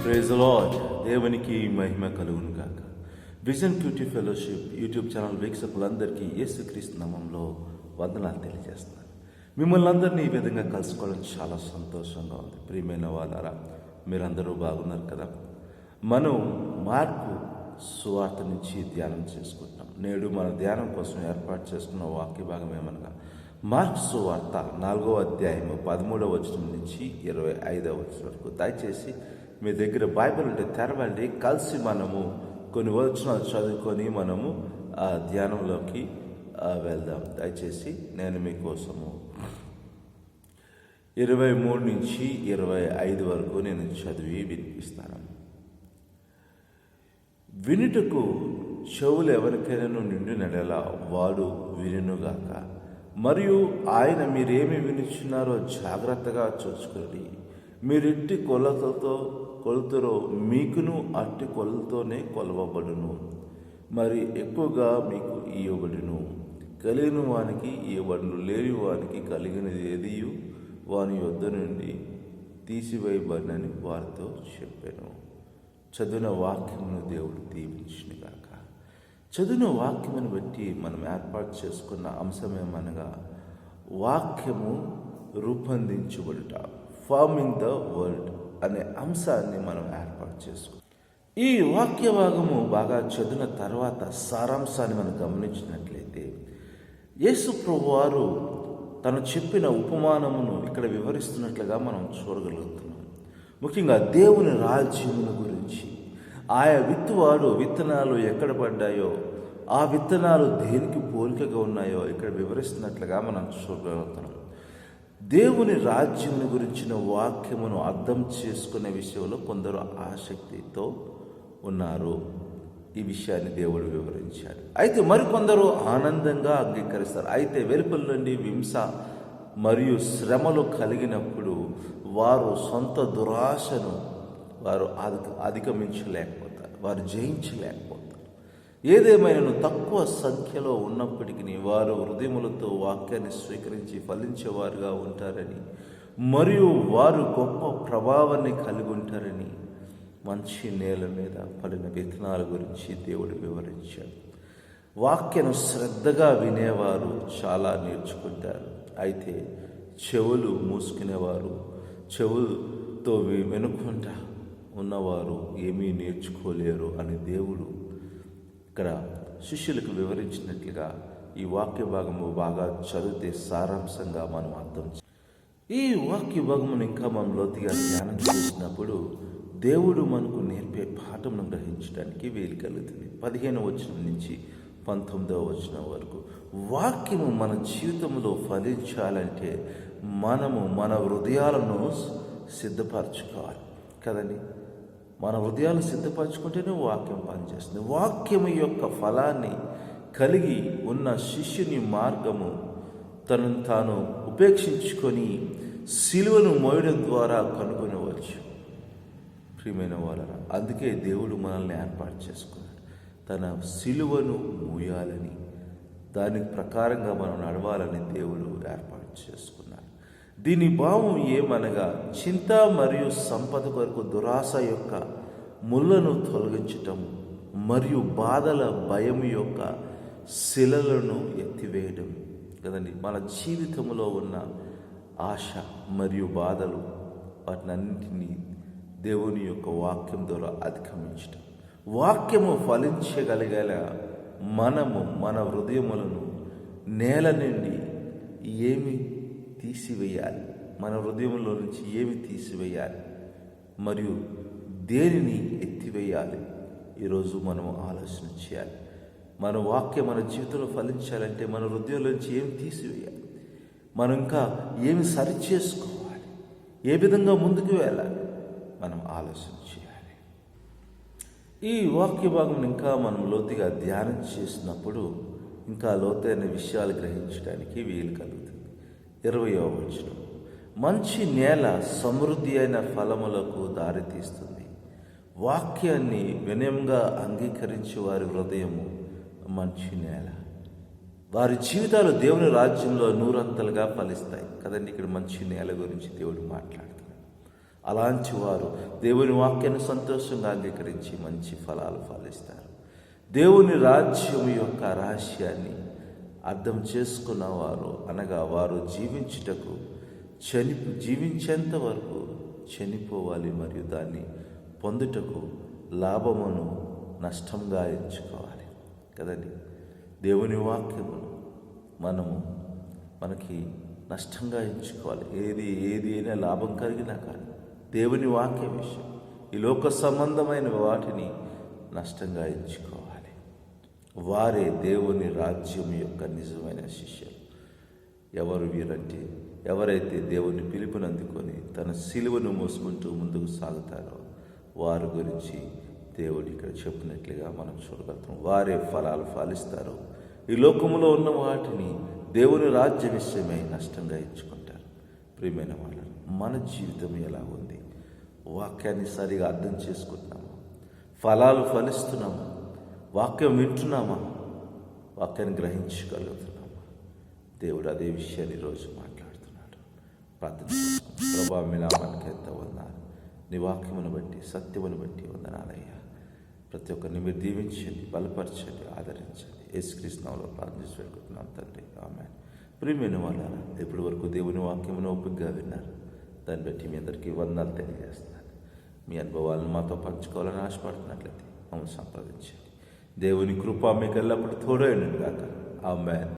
Praise the lord. దేవునికి మహిమ కలుగును గాక. Vision beauty fellowship YouTube channel వీక్షకులందరికీ యేసుక్రీస్తు నామంలో వందనాలు తెలియజేస్తున్నాను. మిమ్మల్ని అందరినీ ఈ విధంగా కలుసుకోవడం చాలా సంతోషంగా ఉంది. ప్రియమైన వాళ్ళారా, మీరందరూ బాగున్నారు కదా. మనం మార్కు సువార్త నుంచి ధ్యానం చేసుకుంటాం. నేడు మన ధ్యానం కోసం ఏర్పాటు చేసుకున్న వాక్య భాగం ఏమనగా మార్కు సువార్త 4వ అధ్యాయము 13వ వచనం నుంచి 25వ వచనం వరకు. దయచేసి మీ దగ్గర బైబిల్ ఉంటే తెరవండి. కలిసి మనము కొన్ని వచనాలు చదువుకొని మనము ఆ ధ్యానంలోకి వెళ్దాం. దయచేసి నేను మీకోసము 23 నుంచి 25 వరకు నేను చదివి వినిపిస్తాను. వినుటకు చెవులు ఎవరికైనా నిండు నెడలా వాడు వినుగాక. మరియు ఆయన మీరేమి వినుచున్నారో జాగ్రత్తగా చూసుకొని మీరెట్టి కొలతరో మీకును అట్టి కొలతతోనే కొలవబడును. మరి ఎక్కువగా మీకు ఇవ్వబడును. కలిగిన వానికి ఇవ్వబడును, లేని వానికి కలిగినది ఏదియు వాని యొద్ద నుండి తీసివేయబడినని వారితో చెప్పాను. చదివిన వాక్యమును దేవుడు దీవించునుగాక. చదివిన వాక్యమును బట్టి మనం ఏర్పాటు చేసుకున్న అంశమేమనగా వాక్యము రూపొందించబడుట, ఫార్మింగ్ ద వరల్డ్ అనే అంశాన్ని మనం ఏర్పాటు చేసుకున్నాం. ఈ వాక్య భాగము బాగా చదివిన తర్వాత సారాంశాన్ని మనం గమనించినట్లయితే యేసు ప్రభువారు తను చెప్పిన ఉపమానమును ఇక్కడ వివరిస్తున్నట్లుగా మనం చూడగలుగుతున్నాం. ముఖ్యంగా దేవుని రాజ్యమును గురించి, ఆయా విత్తువాడు విత్తనాలు ఎక్కడ పడ్డాయో ఆ విత్తనాలు దేనికి పోలికగా ఉన్నాయో ఇక్కడ వివరిస్తున్నట్లుగా మనం చూడగలుగుతున్నాం. దేవుని రాజ్యమును గురించిన వాక్యమును అర్థం చేసుకునే విషయంలో కొందరు ఆసక్తితో ఉన్నారు. ఈ విషయాన్ని దేవుడు వివరించాడు. అయితే మరికొందరు ఆనందంగా అంగీకరిస్తారు. అయితే వెలుపల నుండి హింస మరియు శ్రమలు కలిగినప్పుడు వారు సొంత దురాశను వారు అధిగమించలేకపోతారు, వారు జయించలేకపోతారు. ఏదేమైనా తక్కువ సంఖ్యలో ఉన్నప్పటికీ వారు హృదయములతో వాక్యాన్ని స్వీకరించి ఫలించేవారుగా ఉంటారని మరియు వారు గొప్ప ప్రభావాన్ని కలిగి ఉంటారని మంచి నేల మీద పడిన విత్తనాల గురించి దేవుడు వివరించాడు. వాక్యను శ్రద్ధగా వినేవారు చాలా నేర్చుకుంటారు. అయితే చెవులు మూసుకునేవారు, చెవులతో వినుకుంటా ఉన్నవారు ఏమీ నేర్చుకోలేరు అని దేవుడు ఇక్కడ శిష్యులకు వివరించినట్లుగా ఈ వాక్య భాగము బాగా చదివితే సారాంశంగా మనం అర్థం. ఈ వాక్య భాగమును ఇంకా మనం లోతుగా ధ్యానం చేసినప్పుడు దేవుడు మనకు నేర్పే పాఠమును గ్రహించడానికి వీలు కలుగుతుంది. 15వ వచనం నుంచి 19వ వచనం వరకు వాక్యము మన జీవితంలో ఫలించాలంటే మనము మన హృదయాలను సిద్ధపరచుకోవాలి కదండి. మన హృదయాలు సిద్ధపరచుకుంటేనే వాక్యం పనిచేస్తుంది. వాక్యము యొక్క ఫలాన్ని కలిగి ఉన్న శిష్యుని మార్గము తనను తాను ఉపేక్షించుకొని సిలువను మోయడం ద్వారా కనుగొనవచ్చు. ప్రియమైన వాళ్ళరా, అందుకే దేవుడు మనల్ని ఏర్పాటు చేసుకున్నాడు. తన సిలువను మోయాలని, దాని ప్రకారంగా మనం నడవాలని దేవుడు ఏర్పాటు చేసుకున్నాడు. దీని భావం ఏమనగా చింత మరియు సంపద కొరకు దురాశ యొక్క ముళ్ళను తొలగించటం మరియు బాధల భయం యొక్క శిలలను ఎత్తివేయడం కదండి. మన జీవితంలో ఉన్న ఆశ మరియు బాధలు వాటినన్నింటినీ దేవుని యొక్క వాక్యం ద్వారా అధిగమించటం. వాక్యము ఫలించగలిగేలా మనము మన హృదయములను నేల నుండి ఏమి తీసివేయాలి, మన హృదయంలో నుంచి ఏమి తీసివేయాలి మరియు దేనిని ఎత్తివేయాలి, ఈరోజు మనం ఆలోచన చేయాలి. మన వాక్యం మన జీవితంలో ఫలించాలంటే మన హృదయంలో నుంచి ఏమి తీసివేయాలి, మనం ఇంకా ఏమి సరిచేసుకోవాలి, ఏ విధంగా ముందుకు వెళ్ళాలి, మనం ఆలోచన చేయాలి. ఈ వాక్య భాగం ఇంకా మనం లోతుగా ధ్యానం చేసినప్పుడు ఇంకా లోతైన విషయాలు గ్రహించడానికి వీలు కలుగుతుంది. 20వ వచనం, మంచి నేల సమృద్ధి అయిన ఫలములకు దారితీస్తుంది. వాక్యాన్ని వినయంగా అంగీకరించే వారి హృదయము మంచి నేల. వారి జీవితాలు దేవుని రాజ్యంలో నూరంతలుగా ఫలిస్తాయి కదండి. ఇక్కడ మంచి నేల గురించి దేవుడు మాట్లాడుతున్నాడు. అలాంటి వారు దేవుని వాక్యాన్ని సంతోషంగా అంగీకరించి మంచి ఫలాలు ఫలిస్తారు. దేవుని రాజ్యం యొక్క రహస్యాన్ని అర్థం చేసుకున్నవారు, అనగా వారు జీవించేంత వరకు చనిపోవాలి మరియు దాన్ని పొందుటకు లాభమును నష్టంగా ఎంచుకోవాలి కదండి. దేవుని వాక్యమును మనకి నష్టంగా ఎంచుకోవాలి. ఏది అయినా లాభం కలిగినా కానీ దేవుని వాక్య విషయం, ఈ లోక సంబంధమైన వాటిని నష్టంగా ఎంచుకోవాలి. వారే దేవుని రాజ్యం యొక్క నిజమైన శిష్యులు. ఎవరు వీరంటే, ఎవరైతే దేవుని పిలుపుని అందుకొని తన సిలువను మోసుకుంటూ ముందుకు సాగుతారో వారి గురించి దేవుడు ఇక్కడ చెప్పినట్లుగా మనం చూడగలుగుతాం. వారే ఫలాలు ఫలిస్తారు. ఈ లోకములో ఉన్న వాటిని దేవుని రాజ్య విషయమై నష్టంగా ఎంచుకుంటారు. ప్రియమైన వాళ్ళు, మన జీవితం ఎలా ఉంది? వాక్యాన్ని సరిగా అర్థం చేసుకుంటున్నామా? ఫలాలు ఫలిస్తున్నామా? వాక్యం వింటున్నామా? వాక్యాన్ని గ్రహించగలుగుతున్నామా? దేవుడు అదే విషయాన్ని ఈరోజు మాట్లాడుతున్నాడు. ప్రార్థన చేసుకుందాం. ప్రభువా, మీ నామానికి ఎంత వందనాలు. నీ వాక్యమును బట్టి, సత్యమును బట్టి వందనాలయ్యా. ప్రతి ఒక్కరిని మీరు దీవించండి, బలపరచండి, ఆదరించండి. యేసుక్రీస్తు నామములో ప్రార్థించి వేడుకుంటున్నాం తండ్రి, ఆమేన్. ప్రియమైన వాళ్ళారా, ఇప్పటి వరకు దేవుని వాక్యమును ఓపికగా విన్నారు. దాన్ని బట్టి మీ అందరికీ వందనాలు తెలియజేస్తున్నాను. మీ అనుభవాలను మాతో పంచుకోవాలని ఆశపడుతున్నట్లయితే మమ్మల్ని సంప్రదించండి. దేవుని కృప మీకు ఎల్లప్పుడూ తోడైనను గాక. ఆమేన్.